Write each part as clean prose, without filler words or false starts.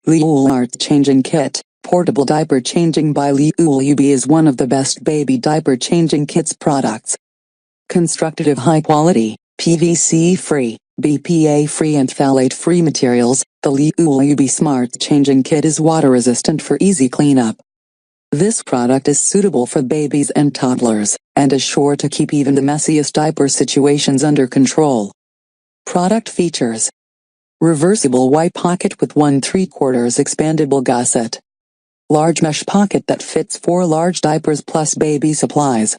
Liuliuby Changing Kit. Portable diaper changing by liuliuby is one of the best baby diaper changing kits products. Constructed of high quality, PVC-free, BPA-free and phthalate-free materials, the liuliuby Smart Changing Kit is water-resistant for easy cleanup. This product is suitable for babies and toddlers, and is sure to keep even the messiest diaper situations under control. Product features: reversible white pocket with 1/3 expandable gusset. Large mesh pocket that fits 4 large diapers plus baby supplies.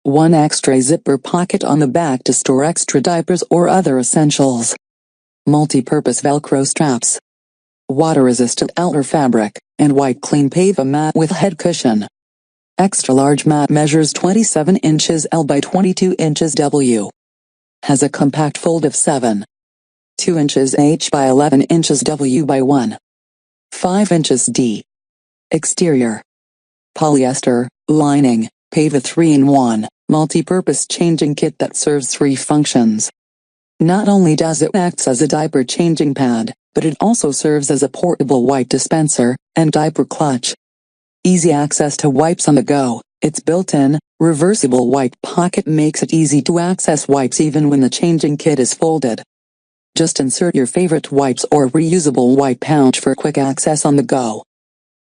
1 extra zipper pocket on the back to store extra diapers or other essentials. Multi-purpose Velcro straps. Water-resistant outer fabric, and white clean pava mat with head cushion. Extra large mat measures 27 inches L by 22 inches W. Has a compact fold of 7.2 inches H by 11 inches W by 1.5 inches D. Exterior: polyester, lining, pava 3-in-1, multi-purpose changing kit that serves 3 functions. Not only does it act as a diaper changing pad, but it also serves as a portable wipe dispenser and diaper clutch. Easy access to wipes on the go. Its built-in, reversible white pocket makes it easy to access wipes even when the changing kit is folded. Just insert your favorite wipes or reusable wipe pouch for quick access on the go.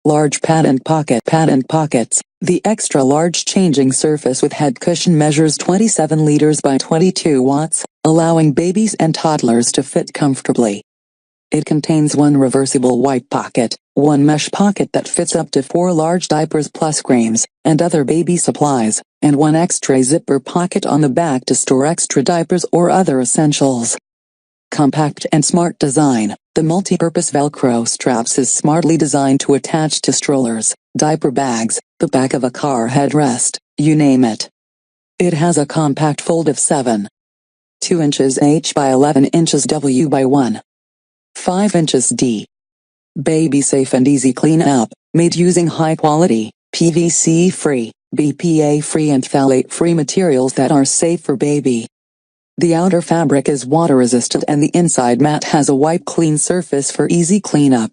Large pad and pockets. The extra large changing surface with head cushion measures 27 liters by 22 watts, allowing babies and toddlers to fit comfortably. It contains 1 reversible white pocket, 1 mesh pocket that fits up to 4 large diapers plus creams, and other baby supplies, and 1 extra zipper pocket on the back to store extra diapers or other essentials. Compact and smart design. The multi-purpose Velcro straps is smartly designed to attach to strollers, diaper bags, the back of a car headrest, you name it. It has a compact fold of 7.2 inches H by 11 inches W by 1.5 inches D. Baby safe and easy clean up, made using high-quality, PVC-free, BPA-free and phthalate-free materials that are safe for baby. The outer fabric is water-resistant and the inside mat has a wipe-clean surface for easy cleanup.